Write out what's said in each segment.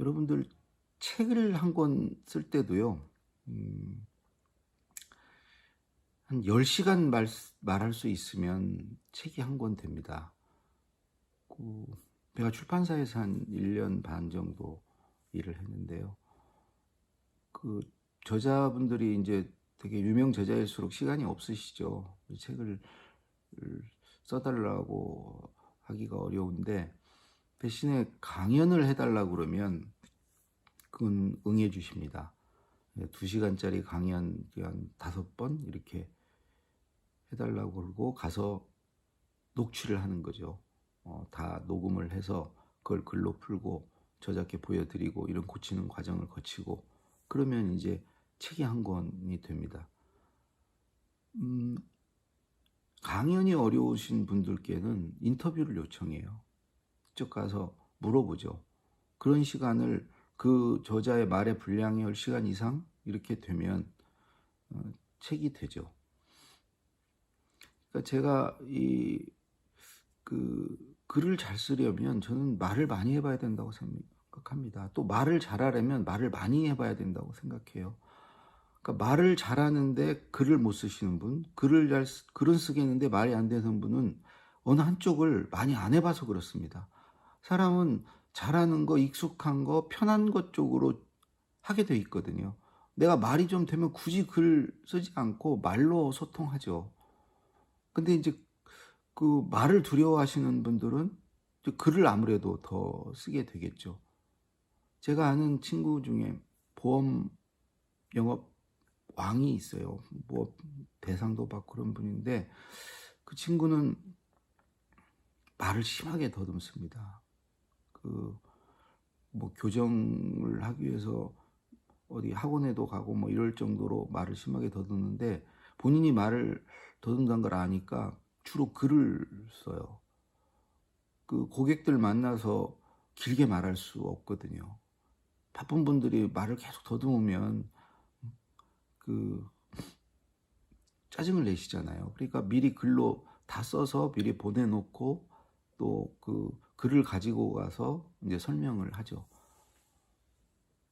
여러분들 책을 한 권 쓸 때도요. 한 10시간 말할 수 있으면 책이 한 권 됩니다. 제가 출판사에서 한 1년 반 정도 일을 했는데요. 저자분들이 이제 되게 유명 저자일수록 시간이 없으시죠. 책을 써 달라고 하기가 어려운데 대신에 강연을 해 달라고 그러면 그건 응해 주십니다. 2시간짜리 강연 한 5번 이렇게 해 달라고 그러고 가서 녹취를 하는 거죠. 다 녹음을 해서 그걸 글로 풀고 저자께 보여드리고 이런 고치는 과정을 거치고 그러면 이제 책이 한 권이 됩니다. 강연이 어려우신 분들께는 인터뷰를 요청해요. 직접 가서 물어보죠. 그런 시간을 그 저자의 말의 분량이 10시간 이상 이렇게 되면 책이 되죠. 그러니까 제가 글을 잘 쓰려면 저는 말을 많이 해봐야 된다고 생각합니다. 또 말을 잘하려면 말을 많이 해봐야 된다고 생각해요. 그러니까 말을 잘하는데 글을 못 쓰시는 분, 글은 쓰겠는데 말이 안 되는 분은 어느 한쪽을 많이 안 해봐서 그렇습니다. 사람은 잘하는 거, 익숙한 거, 편한 것 쪽으로 하게 돼 있거든요. 내가 말이 좀 되면 굳이 글 쓰지 않고 말로 소통하죠. 근데 이제 그 말을 두려워하시는 분들은 글을 아무래도 더 쓰게 되겠죠. 제가 아는 친구 중에 보험 영업 왕이 있어요. 뭐 대상도 받고 그런 분인데 그 친구는 말을 심하게 더듬습니다. 뭐 교정을 하기 위해서 어디 학원에도 가고 뭐 이럴 정도로 말을 심하게 더듬는데 본인이 말을 더듬는 걸 아니까 주로 글을 써요. 고객들 만나서 길게 말할 수 없거든요. 바쁜 분들이 말을 계속 더듬으면 짜증을 내시잖아요. 그러니까 미리 글로 다 써서 미리 보내놓고 또 글을 가지고 가서 이제 설명을 하죠.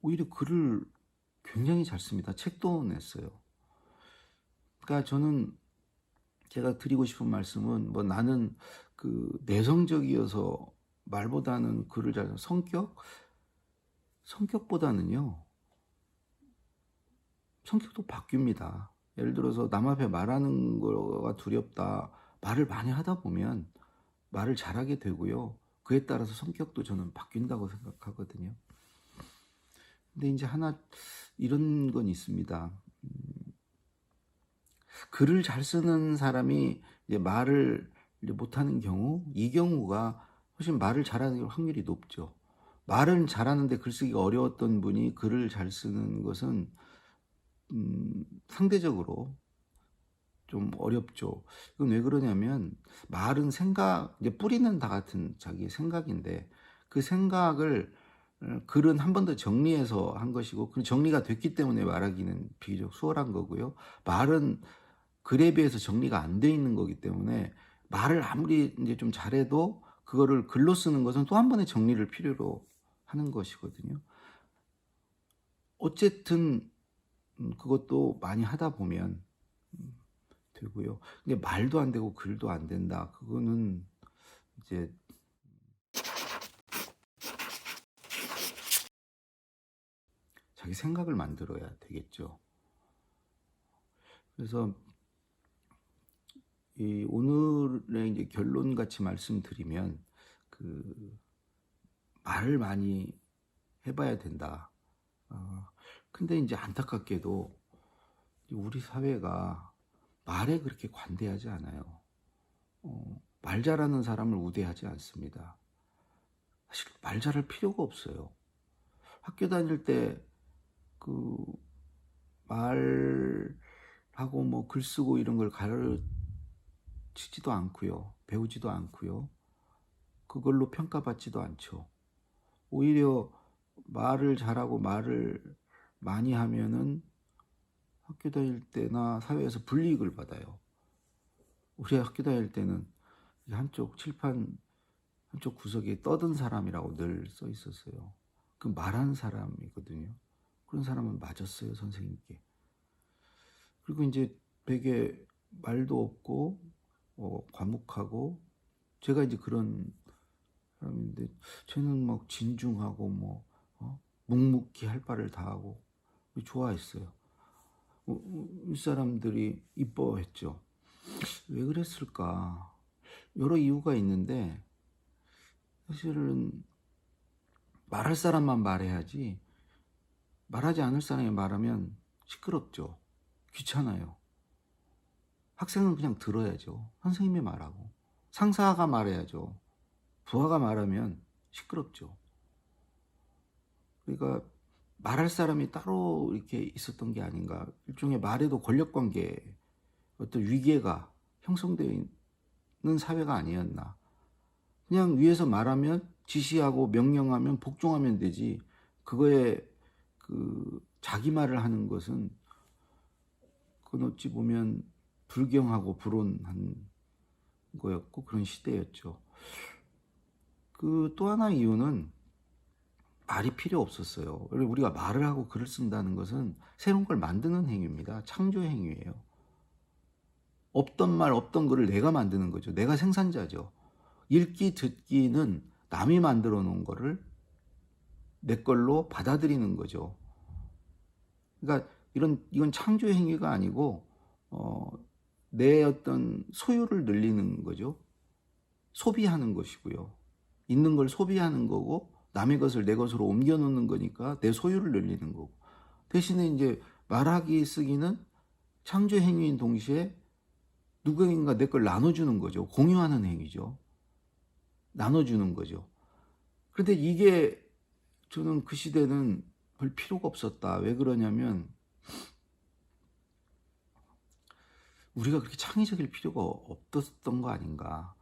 오히려 글을 굉장히 잘 씁니다. 책도 냈어요. 그러니까 제가 드리고 싶은 말씀은 뭐 나는 내성적이어서 말보다는 글을 잘 성격보다는요. 성격도 바뀝니다. 예를 들어서 남 앞에 말하는 거가 두렵다. 말을 많이 하다 보면 말을 잘하게 되고요. 그에 따라서 성격도 저는 바뀐다고 생각하거든요. 근데 이제 하나 이런 건 있습니다. 글을 잘 쓰는 사람이 이제 말을 이제 못하는 경우, 이 경우가 훨씬 말을 잘하는 확률이 높죠. 말은 잘하는데 글쓰기가 어려웠던 분이 글을 잘 쓰는 것은 상대적으로 좀 어렵죠. 이건 왜 그러냐면 말은 이제 뿌리는 다 같은 자기 생각인데 그 생각을 글은 한 번 더 정리해서 한 것이고 그 정리가 됐기 때문에 말하기는 비교적 수월한 거고요. 말은 글에 비해서 정리가 안 돼 있는 거기 때문에 말을 아무리 이제 좀 잘해도 그거를 글로 쓰는 것은 또 한 번의 정리를 필요로 하는 것이거든요. 어쨌든 그것도 많이 하다 보면 되고요. 근데 말도 안 되고 글도 안 된다. 그거는 이제 자기 생각을 만들어야 되겠죠. 그래서 오늘의 이제 결론 같이 말씀드리면 말을 많이 해봐야 된다. 근데 이제 안타깝게도 우리 사회가 말에 그렇게 관대하지 않아요. 말 잘하는 사람을 우대하지 않습니다. 사실 말 잘할 필요가 없어요. 학교 다닐 때 말하고 뭐 글 쓰고 이런 걸 가르치지도 않고요. 배우지도 않고요. 그걸로 평가받지도 않죠. 오히려 말을 잘하고 말을 많이 하면은 학교 다닐 때나 사회에서 불이익을 받아요. 우리 학교 다닐 때는 한쪽 칠판 한쪽 구석에 떠든 사람이라고 늘 써 있었어요. 그 말한 사람이거든요. 그런 사람은 맞았어요, 선생님께. 그리고 이제 되게 말도 없고 과묵하고, 제가 이제 그런 사람인데 쟤는 막 진중하고 묵묵히 할 바를 다 하고 좋아했어요. 이 사람들이 이뻐했죠. 왜 그랬을까? 여러 이유가 있는데, 사실은 말할 사람만 말해야지 말하지 않을 사람이 말하면 시끄럽죠. 귀찮아요. 학생은 그냥 들어야죠. 선생님이 말하고. 상사가 말해야죠. 부하가 말하면 시끄럽죠. 그러니까 말할 사람이 따로 이렇게 있었던 게 아닌가. 일종의 말에도 권력관계, 어떤 위계가 형성되어 있는 사회가 아니었나. 그냥 위에서 말하면 지시하고 명령하면 복종하면 되지, 그거에 자기 말을 하는 것은 그건 어찌 보면 불경하고 불온한 거였고 그런 시대였죠. 또 하나 이유는 말이 필요 없었어요. 우리가 말을 하고 글을 쓴다는 것은 새로운 걸 만드는 행위입니다. 창조 행위예요. 없던 말, 없던 글을 내가 만드는 거죠. 내가 생산자죠. 읽기, 듣기는 남이 만들어 놓은 거를 내 걸로 받아들이는 거죠. 그러니까 이건 창조 행위가 아니고 내 어떤 소유를 늘리는 거죠. 소비하는 것이고요. 있는 걸 소비하는 거고, 남의 것을 내 것으로 옮겨 놓는 거니까 내 소유를 늘리는 거고. 대신에 이제 말하기, 쓰기는 창조 행위인 동시에 누구인가 내 걸 나눠주는 거죠. 공유하는 행위죠. 나눠주는 거죠. 그런데 이게 저는 그 시대는 별 필요가 없었다. 왜 그러냐면 우리가 그렇게 창의적일 필요가 없었던 거 아닌가.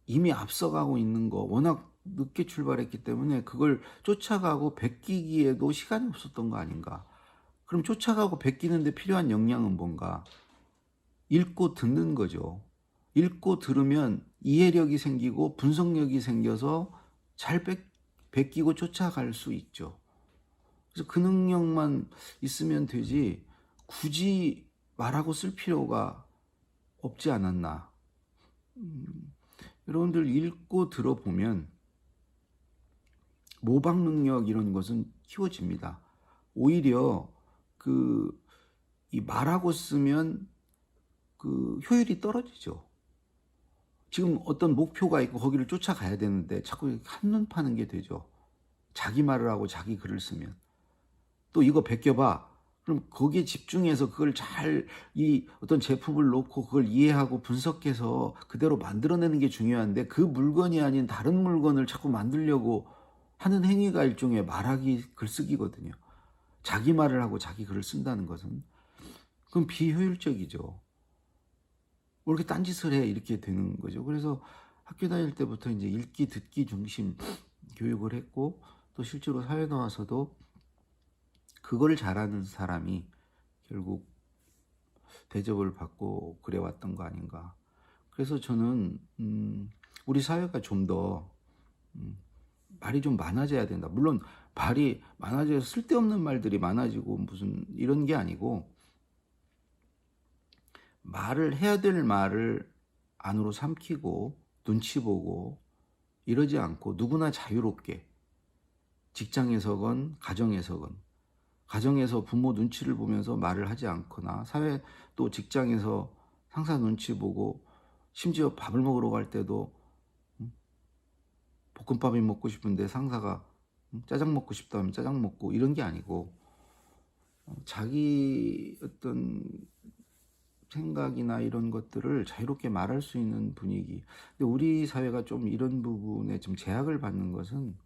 이미 앞서가고 있는 거, 워낙 늦게 출발했기 때문에 그걸 쫓아가고 베끼기에도 시간이 없었던 거 아닌가. 그럼 쫓아가고 베끼는데 필요한 역량은 뭔가? 읽고 듣는 거죠. 읽고 들으면 이해력이 생기고 분석력이 생겨서 잘 베끼고 쫓아갈 수 있죠. 그래서 그 능력만 있으면 되지 굳이 말하고 쓸 필요가 없지 않았나. 여러분들 읽고 들어보면 모방 능력 이런 것은 키워집니다. 오히려 이 말하고 쓰면 효율이 떨어지죠. 지금 어떤 목표가 있고 거기를 쫓아가야 되는데 자꾸 한눈 파는 게 되죠. 자기 말을 하고 자기 글을 쓰면. 또 이거 베껴봐. 그럼 거기에 집중해서 그걸 이 어떤 제품을 놓고 그걸 이해하고 분석해서 그대로 만들어내는 게 중요한데, 그 물건이 아닌 다른 물건을 자꾸 만들려고 하는 행위가 일종의 말하기, 글쓰기거든요. 자기 말을 하고 자기 글을 쓴다는 것은. 그럼 비효율적이죠. 왜 이렇게 딴짓을 해? 이렇게 되는 거죠. 그래서 학교 다닐 때부터 이제 읽기, 듣기 중심 교육을 했고, 또 실제로 사회 나와서도 그걸 잘하는 사람이 결국 대접을 받고 그래왔던 거 아닌가. 그래서 저는 우리 사회가 좀 더 말이 좀 많아져야 된다. 물론 말이 많아져서 쓸데없는 말들이 많아지고 무슨 이런 게 아니고, 말을 해야 될 말을 안으로 삼키고 눈치 보고 이러지 않고 누구나 자유롭게, 직장에서건 가정에서 부모 눈치를 보면서 말을 하지 않거나, 사회 또 직장에서 상사 눈치 보고, 심지어 밥을 먹으러 갈 때도 볶음밥이 먹고 싶은데 상사가 짜장 먹고 싶다 하면 짜장 먹고, 이런 게 아니고 자기 어떤 생각이나 이런 것들을 자유롭게 말할 수 있는 분위기. 근데 우리 사회가 좀 이런 부분에 좀 제약을 받는 것은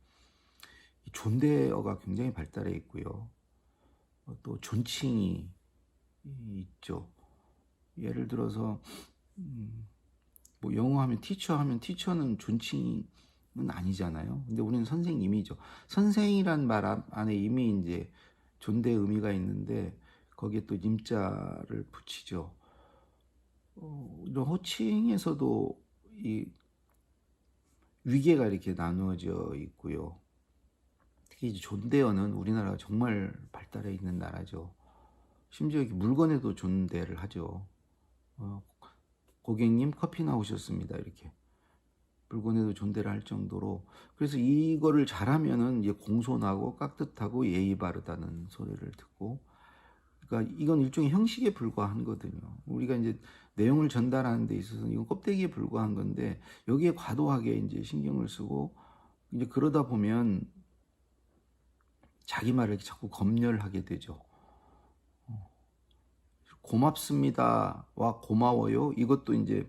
존대어가 굉장히 발달해 있고요. 또 존칭이 있죠. 예를 들어서 영어 하면 티처 하면 티처는 존칭은 아니잖아요. 근데 우리는 선생님이죠. 선생이란 말 안에 이미 이제 존대 의미가 있는데 거기에 또 님자를 붙이죠. 이런 호칭에서도 이 위계가 이렇게 나누어져 있고요. 특히 이제 존대어는 우리나라가 정말 발달해 있는 나라죠. 심지어 이렇게 물건에도 존대를 하죠. 고객님 커피 나오셨습니다. 이렇게 물건에도 존대를 할 정도로. 그래서 이거를 잘하면은 이제 공손하고 깍듯하고 예의 바르다는 소리를 듣고, 그러니까 이건 일종의 형식에 불과한 거거든요. 우리가 이제 내용을 전달하는 데 있어서는 이건 껍데기에 불과한 건데, 여기에 과도하게 이제 신경을 쓰고 이제 그러다 보면 자기 말을 자꾸 검열하게 되죠. 고맙습니다와 고마워요, 이것도 이제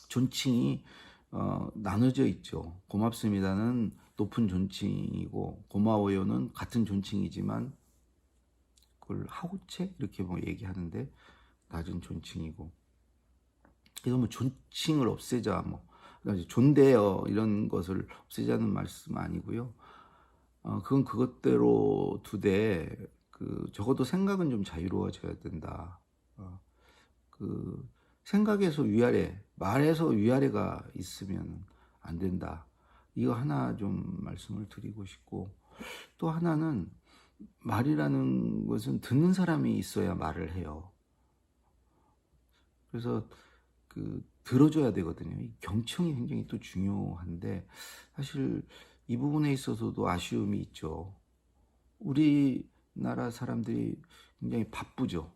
존칭이 나눠져 있죠. 고맙습니다는 높은 존칭이고 고마워요는 같은 존칭이지만 그걸 하우체 이렇게 뭐 얘기하는데 낮은 존칭이고. 그래서 뭐 존칭을 없애자, 뭐 존대어 이런 것을 없애자는 말씀 아니고요. 그건 그것대로 두되 적어도 생각은 좀 자유로워져야 된다. 그 생각에서 위아래, 말에서 위아래가 있으면 안 된다. 이거 하나 좀 말씀을 드리고 싶고, 또 하나는 말이라는 것은 듣는 사람이 있어야 말을 해요. 그래서 들어줘야 되거든요. 이 경청이 굉장히 또 중요한데, 사실 이 부분에 있어서도 아쉬움이 있죠. 우리나라 사람들이 굉장히 바쁘죠.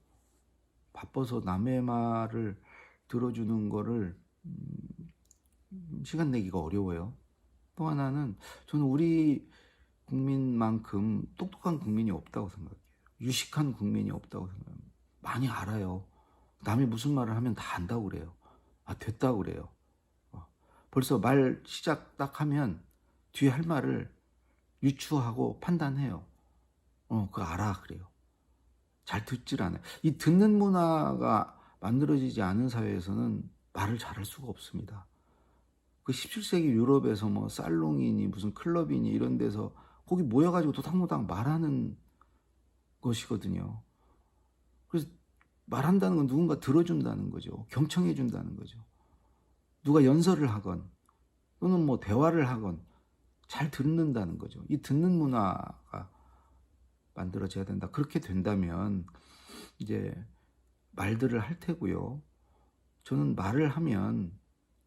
바빠서 남의 말을 들어주는 거를 시간 내기가 어려워요. 또 하나는 저는 우리 국민만큼 똑똑한 국민이 없다고 생각해요. 유식한 국민이 없다고 생각합니다. 많이 알아요. 남이 무슨 말을 하면 다 안다고 그래요. 됐다고 그래요. 벌써 말 시작 딱 하면 뒤에 할 말을 유추하고 판단해요. 그거 알아 그래요. 잘 듣질 않아요. 이 듣는 문화가 만들어지지 않은 사회에서는 말을 잘할 수가 없습니다. 그 17세기 유럽에서 뭐 살롱이니 무슨 클럽이니 이런 데서 거기 모여가지고 도닥도닥 말하는 것이거든요. 그래서 말한다는 건 누군가 들어준다는 거죠. 경청해준다는 거죠. 누가 연설을 하건 또는 뭐 대화를 하건 잘 듣는다는 거죠. 이 듣는 문화가 만들어져야 된다. 그렇게 된다면 이제 말들을 할 테고요. 저는 말을 하면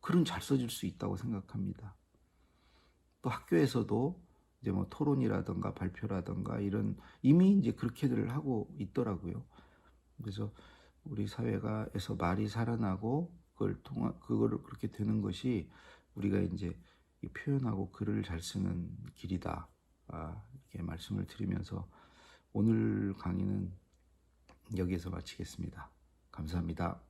글은 잘 써질 수 있다고 생각합니다. 또 학교에서도 이제 뭐 토론이라든가 발표라든가 이런 이미 이제 그렇게들 하고 있더라고요. 그래서 우리 사회가에서 말이 살아나고 그거를 그렇게 되는 것이 우리가 이제 표현하고 글을 잘 쓰는 길이다. 이렇게 말씀을 드리면서 오늘 강의는 여기에서 마치겠습니다. 감사합니다.